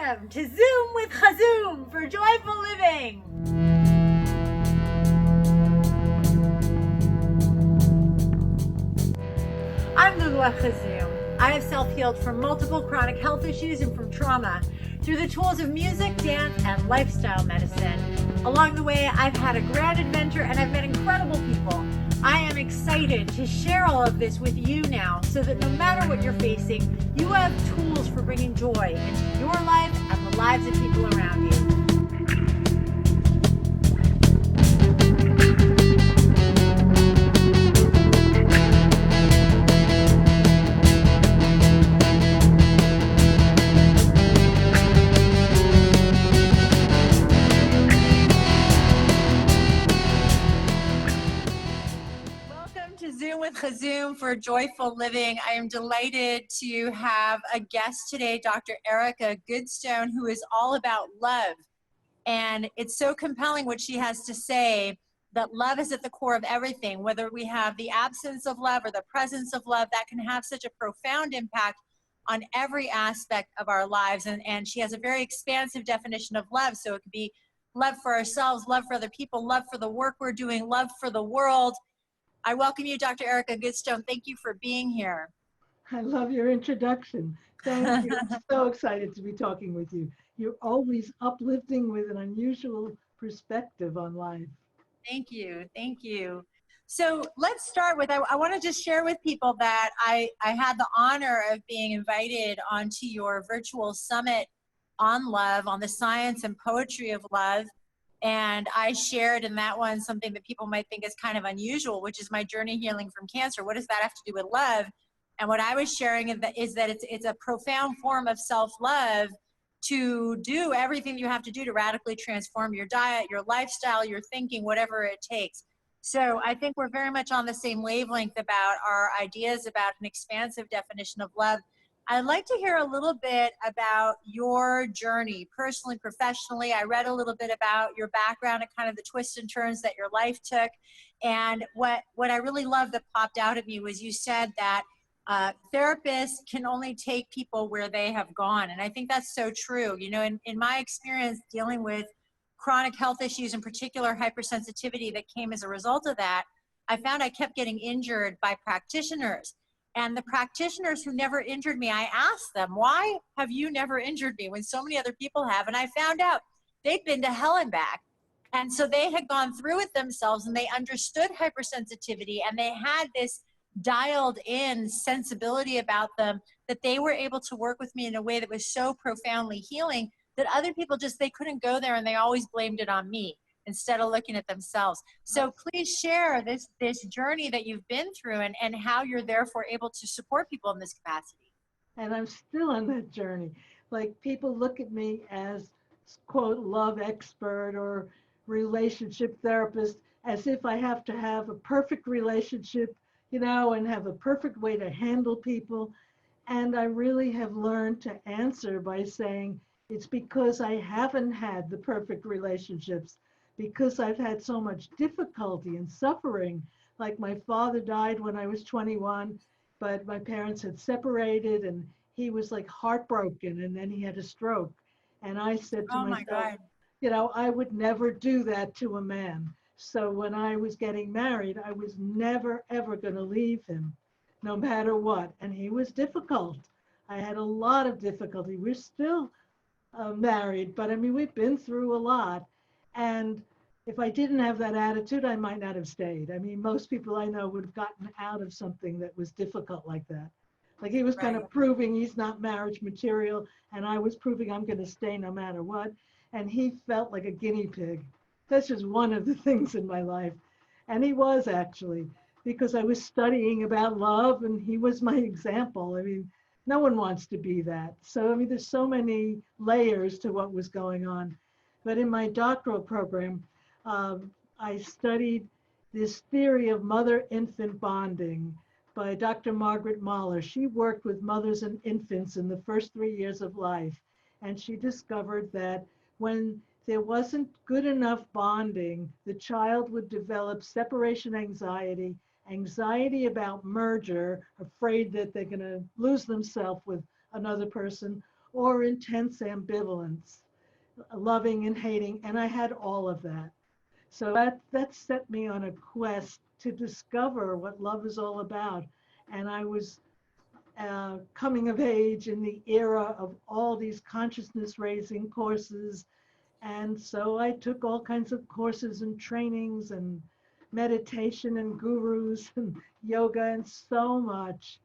Welcome to Zoom with KHAZZOOM for Joyful Living. I'm Lulu at KHAZZOOM. I have self-healed from multiple chronic health issues and from trauma through the tools of music, dance, and lifestyle medicine. Along the way, I've had a grand adventure and I've met incredible people. I am excited to share all of this with you now so that no matter what you're facing, you have tools for bringing joy into your life and the lives of people around you. Zoom with KHAZZOOM for Joyful Living. I am delighted to have a guest today, Dr. Erica Goodstone, who is all about love. And it's so compelling what she has to say, that love is at the core of everything, whether we have the absence of love or the presence of love, that can have such a profound impact on every aspect of our lives. And she has a very expansive definition of love. So it could be love for ourselves, love for other people, love for the work we're doing, love for the world. I welcome you, Dr. Erica Goodstone. Thank you for being here. I love your introduction. Thank you. I'm so excited to be talking with you. You're always uplifting with an unusual perspective on life. Thank you. Thank you. So let's start with, I want to just share with people that I had the honor of being invited onto your virtual summit on love, on the science and poetry of love. And I shared in that one something that people might think is kind of unusual, which is my journey healing from cancer. What does that have to do with love? And what I was sharing is that it's a profound form of self-love to do everything you have to do to radically transform your diet, your lifestyle, your thinking, whatever it takes. So I think we're very much on the same wavelength about our ideas about an expansive definition of love. I'd like to hear a little bit about your journey, personally, professionally. I read a little bit about your background and kind of the twists and turns that your life took. And what I really loved that popped out at me was you said that therapists can only take people where they have gone. And I think that's so true. You know, in my experience dealing with chronic health issues, in particular hypersensitivity that came as a result of that, I found I kept getting injured by practitioners. And the practitioners who never injured me, I asked them, why have you never injured me when so many other people have? And I found out they'd been to hell and back. And so they had gone through it themselves and they understood hypersensitivity and they had this dialed in sensibility about them that they were able to work with me in a way that was so profoundly healing that other people just, they couldn't go there and they always blamed it on me instead of looking at themselves. So please share this journey that you've been through and how you're therefore able to support people in this capacity. And I'm still on that journey. Like people look at me as, quote, love expert or relationship therapist, as if I have to have a perfect relationship, you know, and have a perfect way to handle people. And I really have learned to answer by saying, it's because I haven't had the perfect relationships, because I've had so much difficulty and suffering. Like my father died when I was 21, but my parents had separated and he was like heartbroken and then he had a stroke. And I said to myself, you know, I would never do that to a man. So when I was getting married, I was never, ever going to leave him, no matter what. And he was difficult. I had a lot of difficulty. We're still married, but I mean, we've been through a lot. And if I didn't have that attitude, I might not have stayed. I mean, most people I know would have gotten out of something that was difficult like that. Like he was kind of proving he's not marriage material, and I was proving I'm going to stay no matter what. And he felt like a guinea pig. That's just one of the things in my life. And he was actually, because I was studying about love and he was my example. I mean, no one wants to be that. So, I mean, there's so many layers to what was going on. But in my doctoral program, I studied this theory of mother-infant bonding by Dr. Margaret Mahler. She worked with mothers and infants in the first 3 years of life. And she discovered that when there wasn't good enough bonding, the child would develop separation anxiety, anxiety about merger, afraid that they're going to lose themselves with another person, or intense ambivalence, loving and hating, and I had all of that. So that set me on a quest to discover what love is all about. And I was coming of age in the era of all these consciousness raising courses. And so I took all kinds of courses and trainings and meditation and gurus and yoga and so much.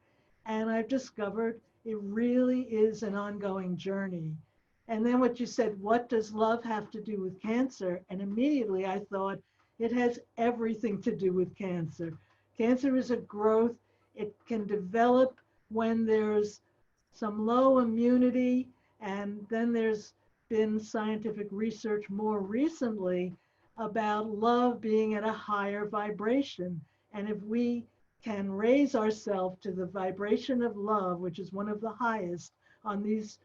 And I've discovered it really is an ongoing journey. And then what you said, what does love have to do with cancer? And immediately I thought it has everything to do with cancer. Cancer is a growth. It can develop when there's some low immunity, and then there's been scientific research more recently about love being at a higher vibration. And if we can raise ourselves to the vibration of love, which is one of the highest on these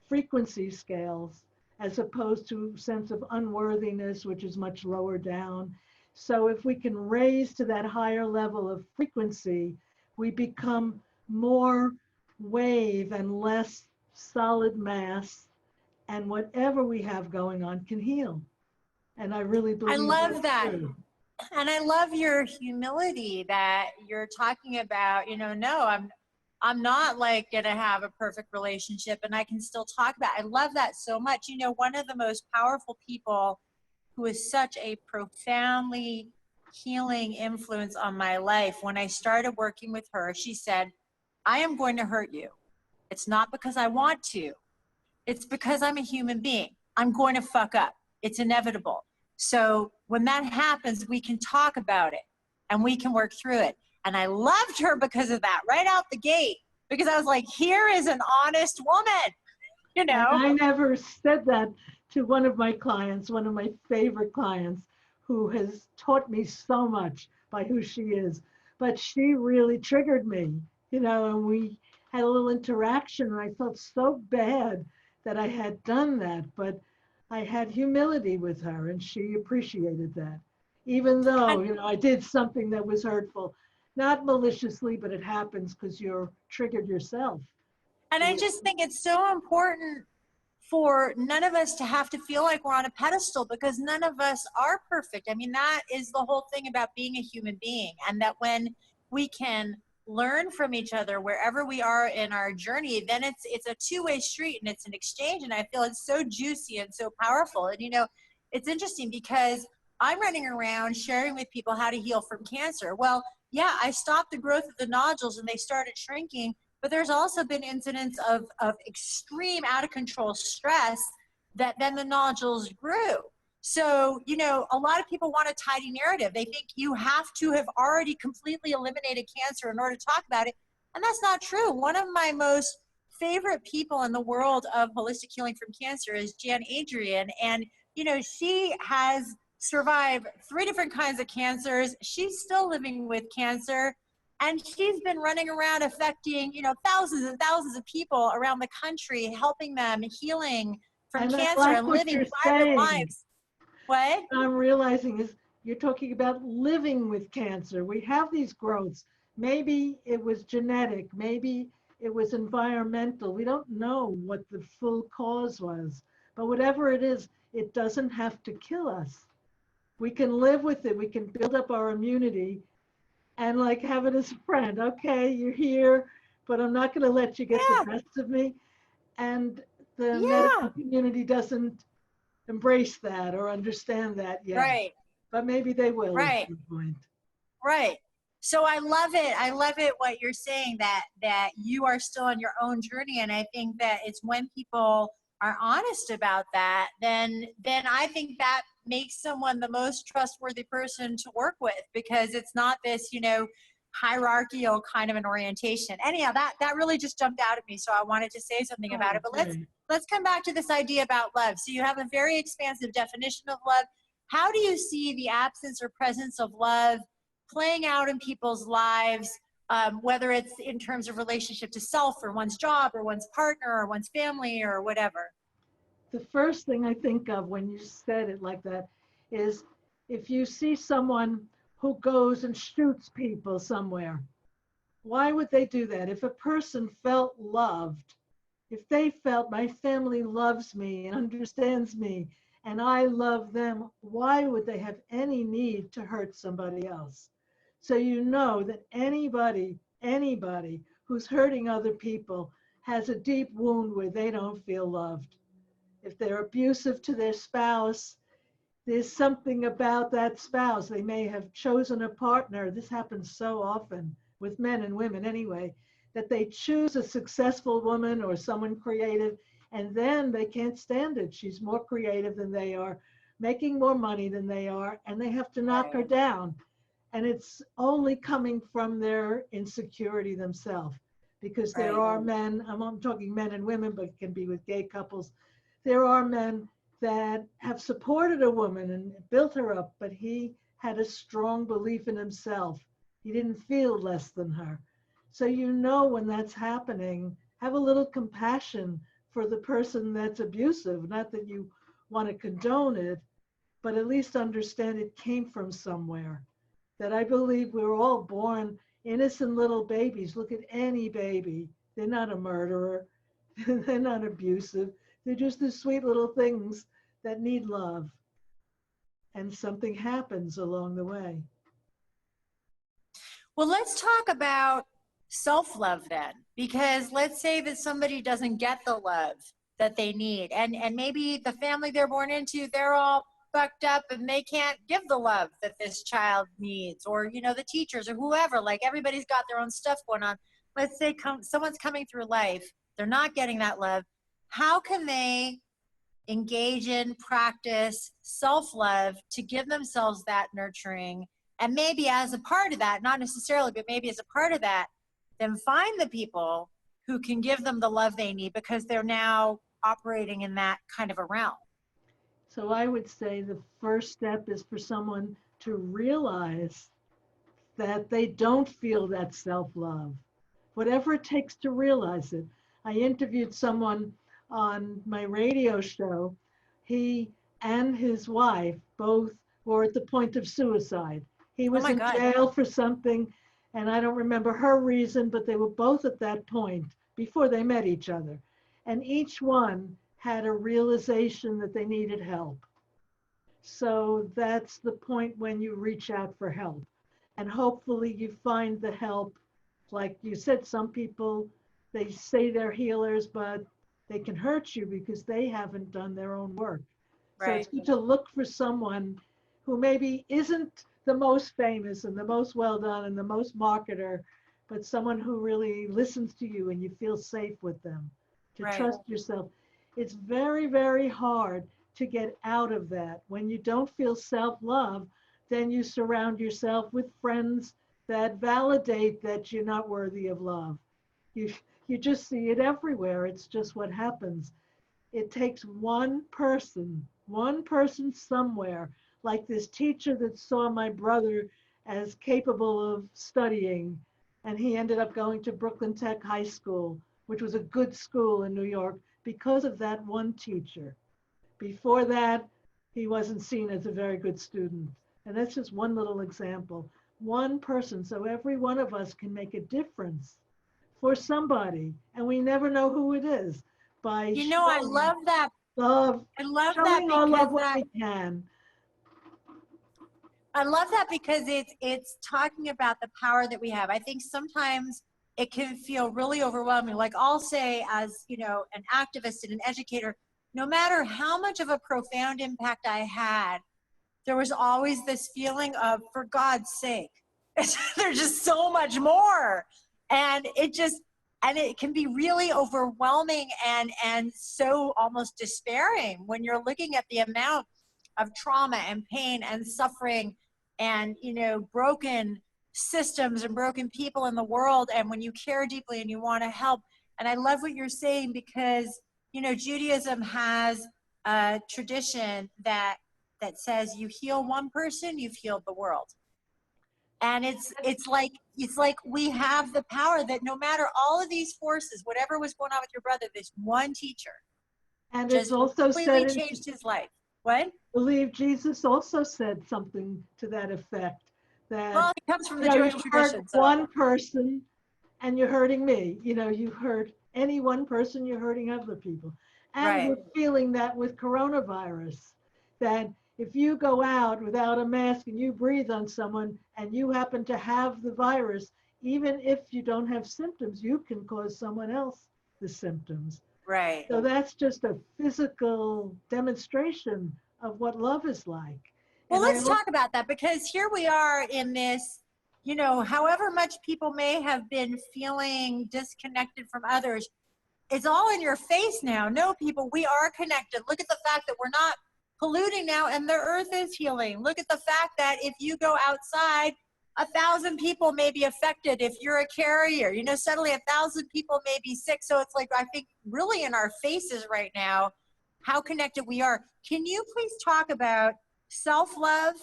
frequency scales, as opposed to sense of unworthiness, which is much lower down. So if we can raise to that higher level of frequency, we become more wave and less solid mass, and whatever we have going on can heal. And I really believe I love that. true. And I love your humility that you're talking about, no, I'm not like going to have a perfect relationship and I can still talk about it. I love that so much. One of the most powerful people who is such a profoundly healing influence on my life, when I started working with her, she said, I am going to hurt you. It's not because I want to. It's because I'm a human being. I'm going to fuck up. It's inevitable. So when that happens, we can talk about it and we can work through it. And I loved her because of that right out the gate, because I was like, here is an honest woman, And I never said that to one of my clients, one of my favorite clients, who has taught me so much by who she is. But she really triggered me, and we had a little interaction, and I felt so bad that I had done that. But I had humility with her, and she appreciated that, even though, I did something that was hurtful. Not maliciously, but it happens because you're triggered yourself. And I just think it's so important for none of us to have to feel like we're on a pedestal, because none of us are perfect. I mean, that is the whole thing about being a human being. And that when we can learn from each other wherever we are in our journey, then it's a two-way street and it's an exchange. And I feel it's so juicy and so powerful. And, it's interesting because I'm running around sharing with people how to heal from cancer. Well, yeah, I stopped the growth of the nodules and they started shrinking, but there's also been incidents of extreme out of control stress that then the nodules grew. So, a lot of people want a tidy narrative. They think you have to have already completely eliminated cancer in order to talk about it. And that's not true. One of my most favorite people in the world of holistic healing from cancer is Jan Adrian. And, she has survived 3 different kinds of cancers. She's still living with cancer. And she's been running around affecting, thousands and thousands of people around the country, helping them, healing from cancer and living vibrant lives. What? I'm realizing is you're talking about living with cancer. We have these growths. Maybe it was genetic. Maybe it was environmental. We don't know what the full cause was. But whatever it is, it doesn't have to kill us. We can live with it. We can build up our immunity and like have it as a friend. Okay, you're here, but I'm not going to let you get the best of me. And the medical community doesn't embrace that or understand that yet. Right. But maybe they will right. at some point. Right. So I love it. I love it what you're saying, that you are still on your own journey. And I think that it's when people are honest about that, then I think that makes someone the most trustworthy person to work with, because it's not this, hierarchical kind of an orientation. Anyhow, that really just jumped out at me. So I wanted to say something about it. But let's come back to this idea about love. So you have a very expansive definition of love. How do you see the absence or presence of love playing out in people's lives, whether it's in terms of relationship to self or one's job or one's partner or one's family or whatever? The first thing I think of when you said it like that is if you see someone who goes and shoots people somewhere, why would they do that? If a person felt loved, If they felt my family loves me and understands me and I love them, why would they have any need to hurt somebody else? So you know that anybody who's hurting other people has a deep wound where they don't feel loved. If they're abusive to their spouse, there's something about that spouse. They may have chosen a partner. This happens so often with men and women anyway, that they choose a successful woman or someone creative, and then they can't stand it. She's more creative than they are, making more money than they are, and they have to knock her down. And it's only coming from their insecurity themselves. Because there Right. are men, I'm talking men and women, but it can be with gay couples. There are men that have supported a woman and built her up, but he had a strong belief in himself. He didn't feel less than her. So you know when that's happening, have a little compassion for the person that's abusive. Not that you want to condone it, but at least understand it came from somewhere. That I believe we're all born innocent little babies. Look at any baby. They're not a murderer. They're not abusive. They're just the sweet little things that need love. And something happens along the way. Well, let's talk about self-love then, because let's say that somebody doesn't get the love that they need, and maybe the family they're born into, they're all fucked up and they can't give the love that this child needs, or the teachers or whoever, like everybody's got their own stuff going on. Let's say someone's coming through life, they're not getting that love. How can they engage in, practice self-love to give themselves that nurturing? And maybe as a part of that, not necessarily, but maybe as a part of that, then find the people who can give them the love they need, because they're now operating in that kind of a realm. So I would say the first step is for someone to realize that they don't feel that self-love, whatever it takes to realize it. I interviewed someone on my radio show. He and his wife both were at the point of suicide. He Oh was my in God. jail for something, and I don't remember her reason, but they were both at that point before they met each other. And each one had a realization that they needed help. So that's the point when you reach out for help. And hopefully you find the help. Like you said, some people, they say they're healers, but they can hurt you because they haven't done their own work. So it's Right. good to look for someone who maybe isn't the most famous and the most well done and the most marketer, but someone who really listens to you and you feel safe with them, to Right. trust yourself. It's very, very hard to get out of that. When you don't feel self-love, then you surround yourself with friends that validate that you're not worthy of love. You, you just see it everywhere. It's just what happens. It takes one person somewhere, like this teacher that saw my brother as capable of studying, and he ended up going to Brooklyn Tech High School, which was a good school in New York, because of that one teacher. Before that, he wasn't seen as a very good student. And that's just one little example. One person, so every one of us can make a difference for somebody, and we never know who it is by I love that. love, I love that showing our because love when we can. I love that because it's talking about the power that we have. I think sometimes it can feel really overwhelming. Like I'll say, as an activist and an educator, no matter how much of a profound impact I had, there was always this feeling of, for God's sake, there's just so much more. And it can be really overwhelming and so almost despairing when you're looking at the amount of trauma and pain and suffering and broken systems and broken people in the world, and when you care deeply and you want to help. And I love what you're saying, because Judaism has a tradition that says you heal one person, you've healed the world. And it's like we have the power that no matter all of these forces, whatever was going on with your brother, this one teacher And it's just also completely said, changed his life. What? I believe Jesus also said something to that effect, that Well, it comes from the Jewish you hurt tradition, so one person and you're hurting me. You hurt any one person, you're hurting other people. And Right. we're feeling that with coronavirus, that if you go out without a mask and you breathe on someone and you happen to have the virus, even if you don't have symptoms, you can cause someone else the symptoms. Right. So that's just a physical demonstration of what love is like. Well, And I let's talk about that, because here we are in this, however much people may have been feeling disconnected from others, it's all in your face now. No, people, we are connected. Look at the fact that we're not polluting now and the earth is healing. Look at the fact that if you go outside, 1,000 people may be affected if you're a carrier. Suddenly 1,000 people may be sick. So it's like, I think really in our faces right now, how connected we are. Can you please talk about self-love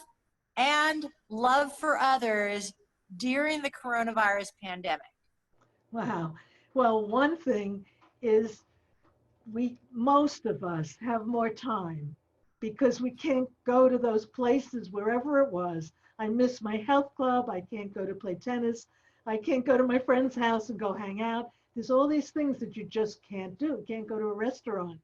and love for others during the coronavirus pandemic? Wow. Well, one thing is most of us have more time because we can't go to those places wherever it was. I miss my health club. I can't go to play tennis. I can't go to my friend's house and go hang out. There's all these things that you just can't do. You can't go to a restaurant.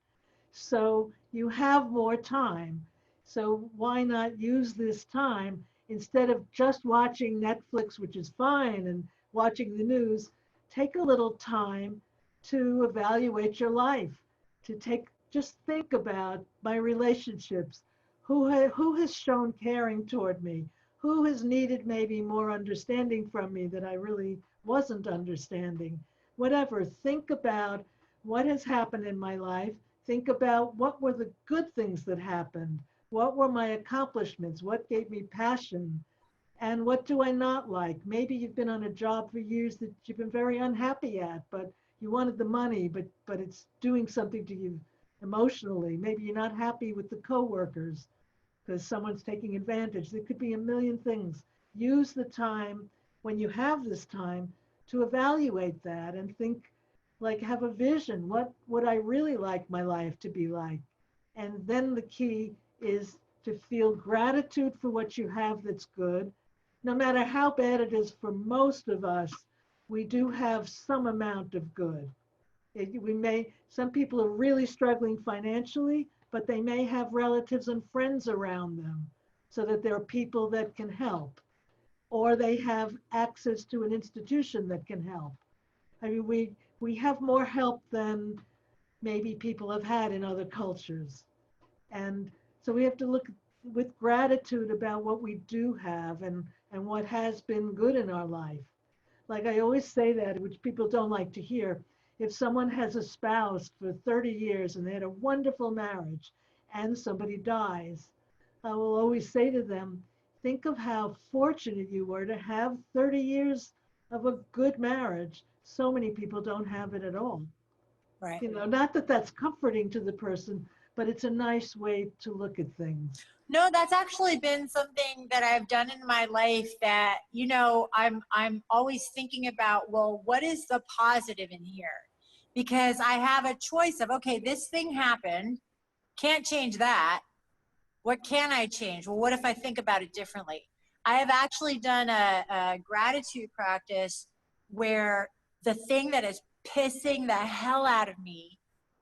So you have more time. So why not use this time instead of just watching Netflix, which is fine, and watching the news? Take a little time to evaluate your life, just think about my relationships. Who has shown caring toward me? Who has needed maybe more understanding from me that I really wasn't understanding? Whatever. Think about what has happened in my life. Think about what were the good things that happened. What were my accomplishments? What gave me passion? And what do I not like? Maybe you've been on a job for years that you've been very unhappy at, but you wanted the money, but it's doing something to you emotionally. Maybe you're not happy with the coworkers because someone's taking advantage. There could be a million things. Use the time when you have this time to evaluate that and think, like, have a vision. What would I really like my life to be like? And then the key is to feel gratitude for what you have that's good. No matter how bad it is for most of us, we do have some amount of good. Some people are really struggling financially, but they may have relatives and friends around them so that there are people that can help, or they have access to an institution that can help. I mean, we have more help than maybe people have had in other cultures. And so we have to look with gratitude about what we do have and what has been good in our life. Like I always say that, which people don't like to hear. If someone has a spouse for 30 years and they had a wonderful marriage and somebody dies, I will always say to them, think of how fortunate you were to have 30 years of a good marriage. So many people don't have it at all. Right. Not that that's comforting to the person, but it's a nice way to look at things. No, that's actually been something that I've done in my life that, I'm always thinking about, well, what is the positive in here? Because I have a choice of, okay, this thing happened, can't change that. What can I change? Well, what if I think about it differently? I have actually done a gratitude practice where the thing that is pissing the hell out of me,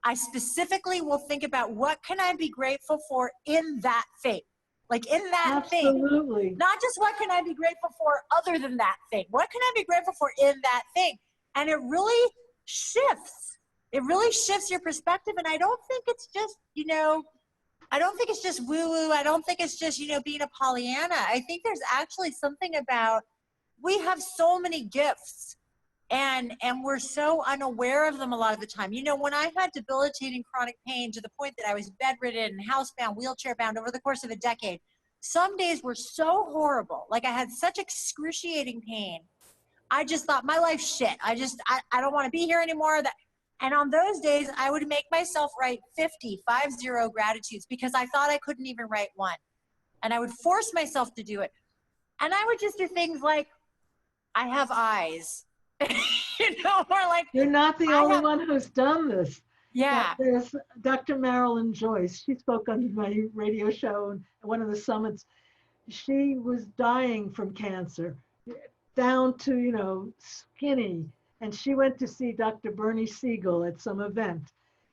I specifically will think about what can I be grateful for in that thing, like in that thing. Absolutely. Not just what can I be grateful for other than that thing. What can I be grateful for in that thing? And it really shifts. It really shifts your perspective. And I don't think it's just, I don't think it's just woo-woo. I don't think it's just, being a Pollyanna. I think there's actually something about, we have so many gifts. And we're so unaware of them a lot of the time. When I had debilitating chronic pain to the point that I was bedridden, housebound, wheelchair bound over the course of a decade, some days were so horrible. Like I had such excruciating pain. I just thought my life's shit. I don't want to be here anymore. And on those days, I would make myself write 50 gratitudes because I thought I couldn't even write one. And I would force myself to do it. And I would just do things like, I have eyes. Or like, you're not the only one who's done this. Yeah. There's Dr. Marilyn Joyce. She spoke on my radio show and one of the summits. She was dying from cancer, down to, skinny. And she went to see Dr. Bernie Siegel at some event.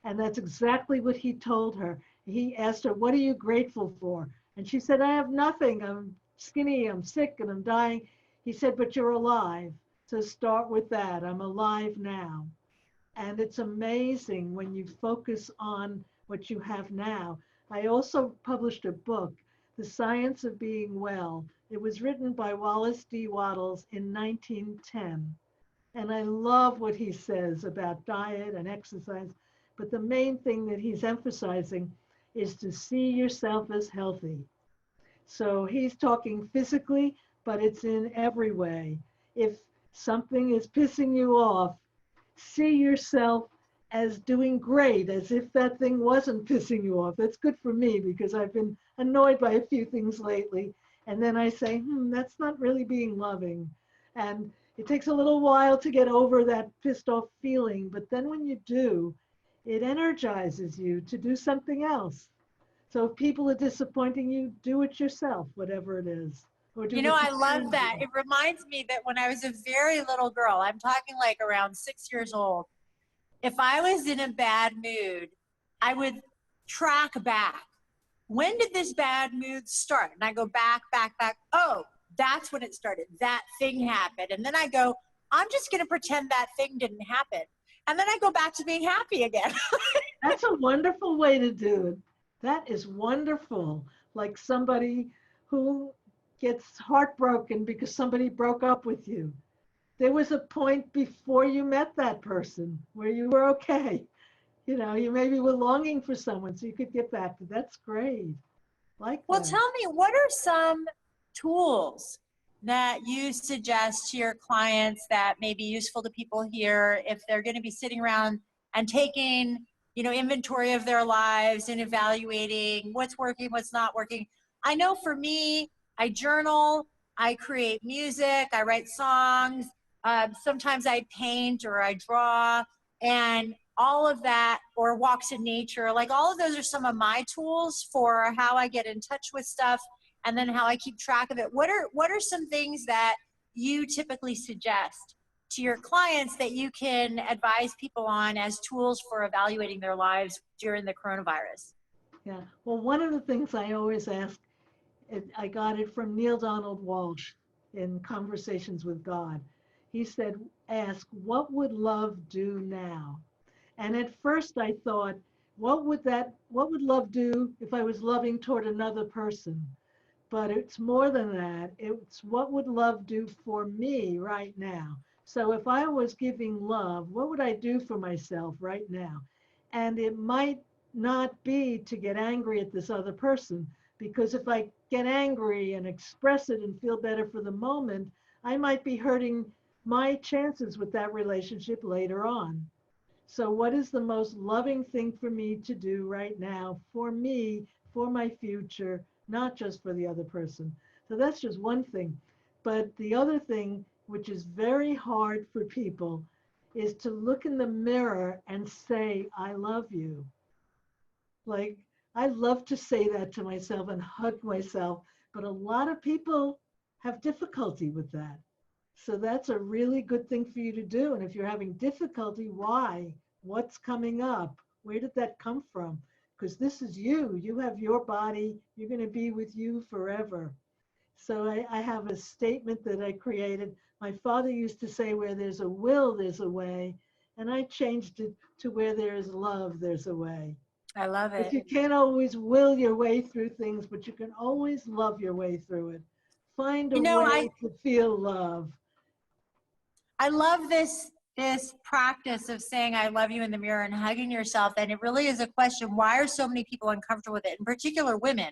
And that's exactly what he told her. He asked her, what are you grateful for? And she said, I have nothing. I'm skinny, I'm sick, and I'm dying. He said, but you're alive. So start with that. I'm alive now. And it's amazing when you focus on what you have now. I also published a book, The Science of Being Well. It was written by Wallace D. Wattles in 1910. And I love what he says about diet and exercise. But the main thing that he's emphasizing is to see yourself as healthy. So he's talking physically, but it's in every way. If something is pissing you off, see yourself as doing great, as if that thing wasn't pissing you off. That's good for me because I've been annoyed by a few things lately. And then I say, that's not really being loving. And it takes a little while to get over that pissed off feeling. But then when you do, it energizes you to do something else. So if people are disappointing you, do it yourself, whatever it is. Or do You know, what I you love can that. do. It reminds me that when I was a very little girl, I'm talking like around 6 years old, if I was in a bad mood, I would track back. When did this bad mood start? And I go back. Oh, that's when it started. That thing happened. And then I go, I'm just going to pretend that thing didn't happen. And then I go back to being happy again. That's a wonderful way to do it. That is wonderful. Like somebody who gets heartbroken because somebody broke up with you. There was a point before you met that person where you were okay. You know, you maybe were longing for someone so you could get back to. That's great. Like Well, that. tell me, what are some tools that you suggest to your clients that may be useful to people here if they're going to be sitting around and taking, inventory of their lives and evaluating what's working, what's not working? I know for me, I journal, I create music, I write songs, sometimes I paint or I draw, and all of that, or walks in nature, like all of those are some of my tools for how I get in touch with stuff and then how I keep track of it. What are some things that you typically suggest to your clients that you can advise people on as tools for evaluating their lives during the coronavirus? Yeah. Well, one of the things I always ask, I got it from Neil Donald Walsh in Conversations with God. He said, ask, what would love do now? And at first I thought, what would love do if I was loving toward another person? But it's more than that. It's what would love do for me right now? So if I was giving love, what would I do for myself right now? And it might not be to get angry at this other person, because if I get angry and express it and feel better for the moment, I might be hurting my chances with that relationship later on. So what is the most loving thing for me to do right now for me, for my future, not just for the other person? So that's just one thing. But the other thing, which is very hard for people, is to look in the mirror and say, I love you. Like, I love to say that to myself and hug myself, but a lot of people have difficulty with that. So that's a really good thing for you to do. And if you're having difficulty, why? What's coming up? Where did that come from? Because this is you. You have your body. You're going to be with you forever. So I have a statement that I created. My father used to say, where there's a will, there's a way. And I changed it to where there is love, there's a way. I love Because it. you can't always will your way through things, but you can always love your way through it. Find a You know, way to feel love. I love this practice of saying I love you in the mirror and hugging yourself. And it really is a question, why are so many people uncomfortable with it? In particular, women.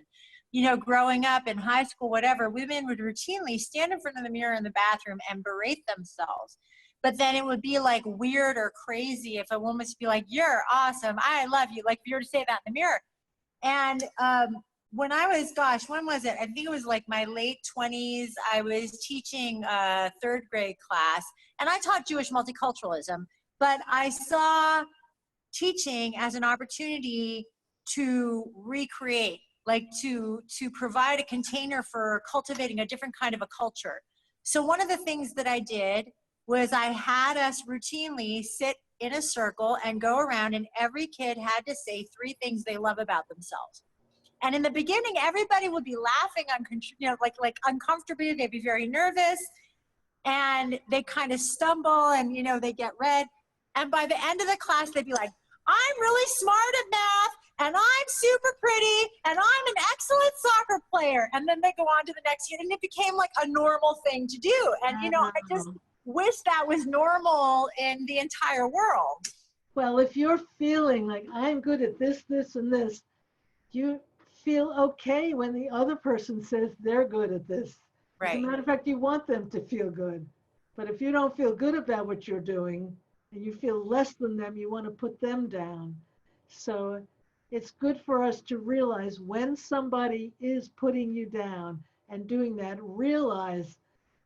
Growing up in high school, whatever, women would routinely stand in front of the mirror in the bathroom and berate themselves. But then it would be like weird or crazy if a woman was to be like, you're awesome, I love you. Like if you were to say that in the mirror. And when I was, when was it? I think it was like my late 20s. I was teaching a third grade class, and I taught Jewish multiculturalism, but I saw teaching as an opportunity to recreate, like to provide a container for cultivating a different kind of a culture. So one of the things that I did was I had us routinely sit in a circle and go around, and every kid had to say 3 things they love about themselves. And in the beginning, everybody would be laughing, like uncomfortably. They'd be very nervous, and they kind of stumble, and they get red. And by the end of the class, they'd be like, "I'm really smart at math, and I'm super pretty, and I'm an excellent soccer player." And then they go on to the next year, and it became like a normal thing to do. And I just wish that was normal in the entire world. Well, if you're feeling like I'm good at this, this, and this, you feel okay when the other person says they're good at this. Right. As a matter of fact, you want them to feel good. But if you don't feel good about what you're doing and you feel less than them, you want to put them down. So it's good for us to realize when somebody is putting you down and doing that, realize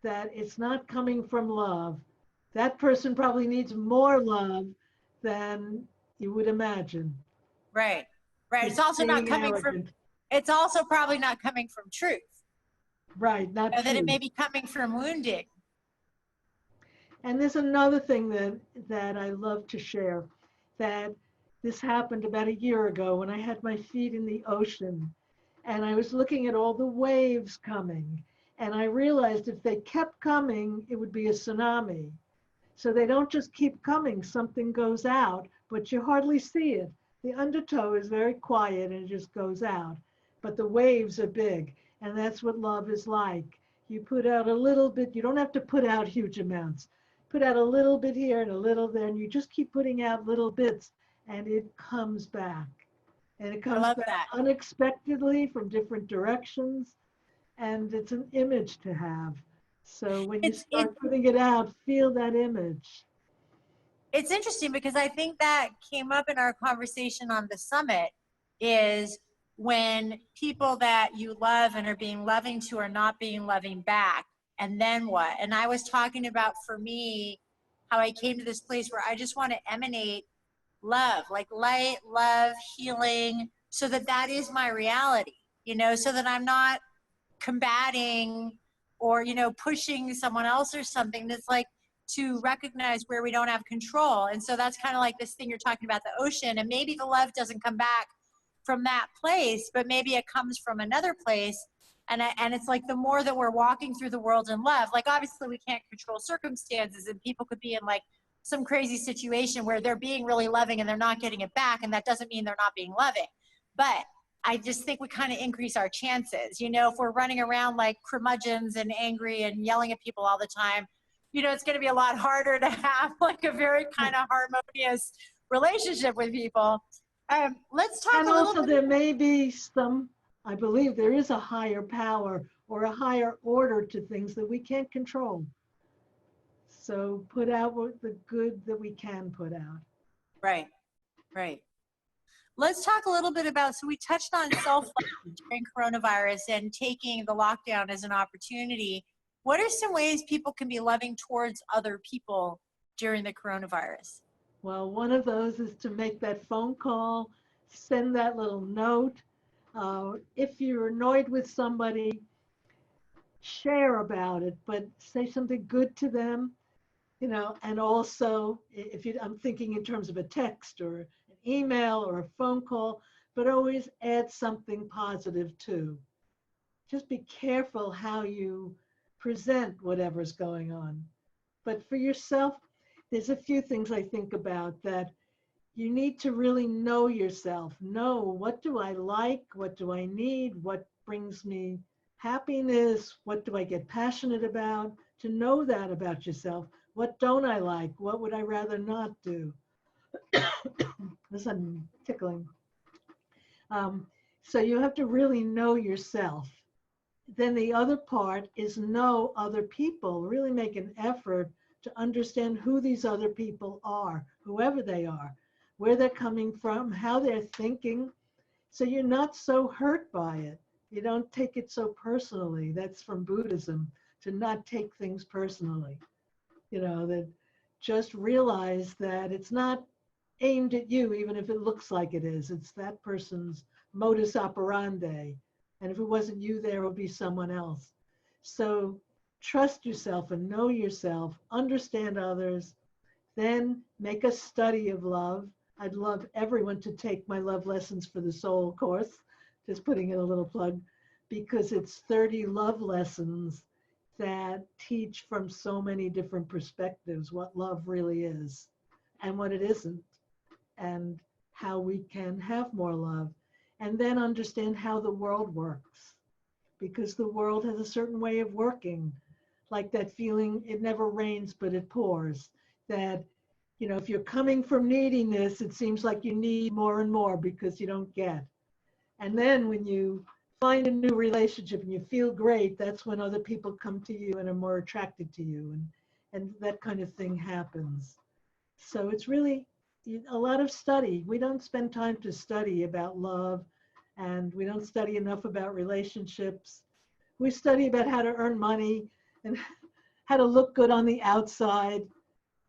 that it's not coming from love. That person probably needs more love than you would imagine. Right. Right. It's also not coming from, it's also probably not coming from truth. Right. Not truth. That it may be coming from wounding. And there's another thing that I love to share, that this happened about a year ago when I had my feet in the ocean and I was looking at all the waves coming. And I realized if they kept coming, it would be a tsunami. So they don't just keep coming, something goes out, but you hardly see it. The undertow is very quiet and it just goes out, but the waves are big. And that's what love is like. You put out a little bit, you don't have to put out huge amounts. Put out a little bit here and a little there, and you just keep putting out little bits and it comes back. And it comes back unexpectedly from different directions. And it's an image to have. So when you start putting it out, feel that image. It's interesting because I think that came up in our conversation on the summit, is when people that you love and are being loving to are not being loving back. And then what? And I was talking about, for me, how I came to this place where I just want to emanate love, like light, love, healing, so that is my reality, so that I'm not combating or pushing someone else or something. That's like to recognize where we don't have control. And so that's kind of like this thing you're talking about, the ocean, and maybe the love doesn't come back from that place, but maybe it comes from another place. And it's like the more that we're walking through the world in love, like obviously we can't control circumstances, and people could be in like some crazy situation where they're being really loving and they're not getting it back, and that doesn't mean they're not being loving. But I just think we kind of increase our chances. If we're running around like curmudgeons and angry and yelling at people all the time, it's going to be a lot harder to have like a very kind of harmonious relationship with people. Let's talk and a little also bit. There may be some, I believe there is a higher power or a higher order to things that we can't control. So put out the good that we can put out. Right, right. Let's talk a little bit about, so we touched on self-love during coronavirus and taking the lockdown as an opportunity. What are some ways people can be loving towards other people during the coronavirus? Well, one of those is to make that phone call, send that little note. If you're annoyed with somebody, share about it, but say something good to them, and also I'm thinking in terms of a text or an email or a phone call, but always add something positive too. Just be careful how you present whatever's going on. But for yourself, there's a few things I think about that you need to really know yourself. Know, what do I like? What do I need? What brings me happiness? What do I get passionate about? To know that about yourself. What don't I like? What would I rather not do? This I'm tickling. So you have to really know yourself. Then the other part is know other people. Really make an effort to understand who these other people are, whoever they are, where they're coming from, how they're thinking. So you're not so hurt by it. You don't take it so personally. That's from Buddhism, to not take things personally. That just realize that it's not aimed at you, even if it looks like it is. It's that person's modus operandi. And if it wasn't you, there would be someone else. So trust yourself and know yourself, understand others, then make a study of love. I'd love everyone to take my Love Lessons for the Soul course, just putting in a little plug, because it's 30 love lessons that teach from so many different perspectives what love really is and what it isn't, and how we can have more love, and then understand how the world works, because the world has a certain way of working, like that feeling, it never rains but it pours, that if you're coming from neediness, it seems like you need more and more because you don't get. And then when you find a new relationship and you feel great, that's when other people come to you and are more attracted to you, and that kind of thing happens. So it's really a lot of study. We don't spend time to study about love, and we don't study enough about relationships. We study about how to earn money and how to look good on the outside,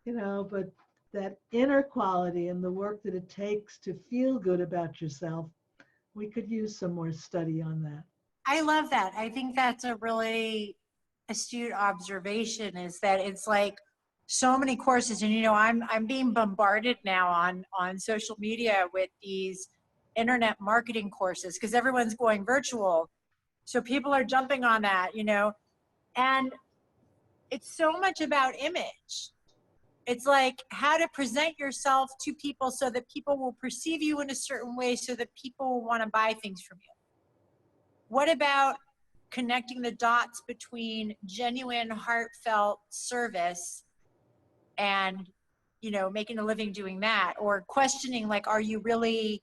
but that inner quality and the work that it takes to feel good about yourself, we could use some more study on that. I love that. I think that's a really astute observation, is that it's like so many courses, and I'm being bombarded now on social media with these internet marketing courses because everyone's going virtual. So people are jumping on that, and it's so much about image. It's like how to present yourself to people so that people will perceive you in a certain way so that people will want to buy things from you. What about connecting the dots between genuine, heartfelt service and, making a living doing that, or questioning, like, are you really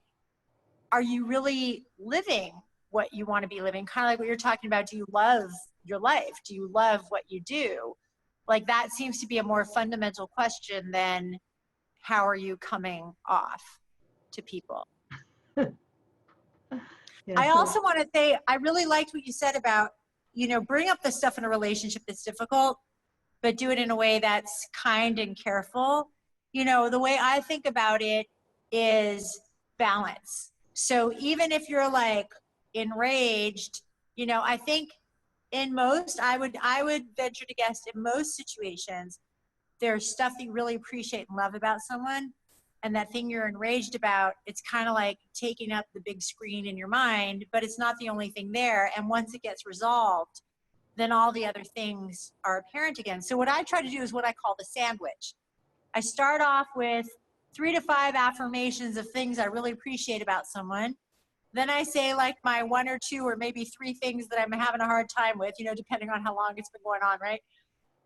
living what you want to be living? Kind of like what you're talking about. Do you love your life? Do you love what you do? Like, that seems to be a more fundamental question than how are you coming off to people? Yeah, I so also want to say, I really liked what you said about, bring up the stuff in a relationship that's difficult, but do it in a way that's kind and careful. The way I think about it is balance. So even if you're like enraged, I think I would venture to guess in most situations, there's stuff that you really appreciate and love about someone. And that thing you're enraged about, it's kind of like taking up the big screen in your mind, but it's not the only thing there. And once it gets resolved, then all the other things are apparent again. So what I try to do is what I call the sandwich. I start off with 3 to 5 affirmations of things I really appreciate about someone. Then I say like my 1 or 2 or maybe 3 things that I'm having a hard time with, depending on how long it's been going on, right?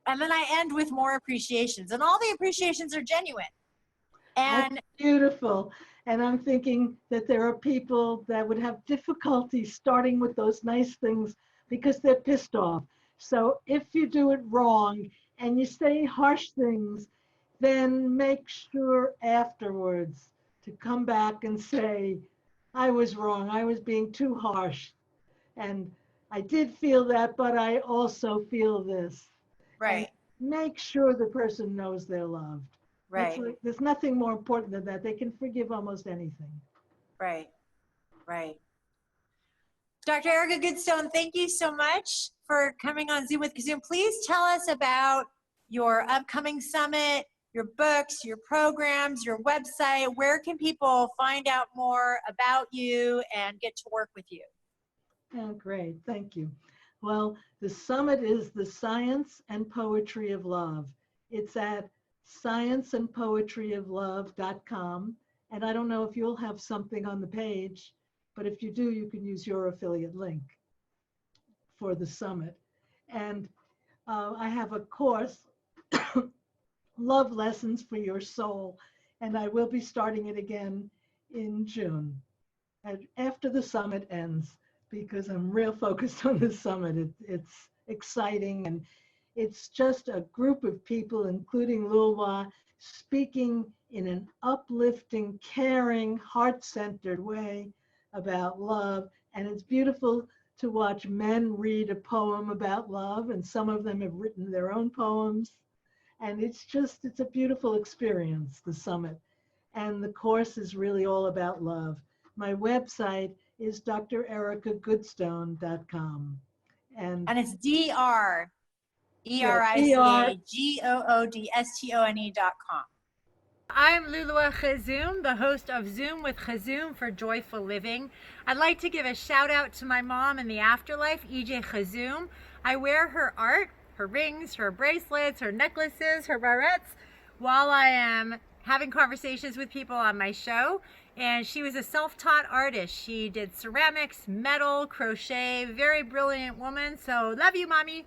And then I end with more appreciations, and all the appreciations are genuine. And that's beautiful. And I'm thinking that there are people that would have difficulty starting with those nice things because they're pissed off. So if you do it wrong and you say harsh things, then make sure afterwards to come back and say, I was wrong. I was being too harsh. And I did feel that, but I also feel this. And right, make sure the person knows they're loved. right, There's nothing more important than that. They can forgive almost anything. right, right. Dr. Erica Goodstone, thank you so much for coming on Zoom with KHAZZOOM. Please tell us about your upcoming summit, your books, your programs, your website. Where can people find out more about you and get to work with you? Oh, great. Thank you. Well, the summit is the Science and Poetry of Love. It's at scienceandpoetryoflove.com. And I don't know if you'll have something on the page, but if you do, you can use your affiliate link for the summit. And I have a course, Love Lessons for Your Soul, and I will be starting it again in June, after the summit ends, because I'm real focused on the summit. It's exciting, and it's just a group of people, including Lulwa, speaking in an uplifting, caring, heart-centered way about love. And it's beautiful to watch men read a poem about love, and some of them have written their own poems. And it's a beautiful experience, the summit. And the course is really all about love. My website is drericagoodstone.com. And it's DRERICA ERICHAGOODSTONE.com. I'm Lulua KHAZZOOM, the host of Zoom with KHAZZOOM for Joyful Living. I'd like to give a shout out to my mom in the afterlife, EJ KHAZZOOM. I wear her art, her rings, her bracelets, her necklaces, her barrettes, while I am having conversations with people on my show. And she was a self-taught artist. She did ceramics, metal, crochet, very brilliant woman. So love you, mommy.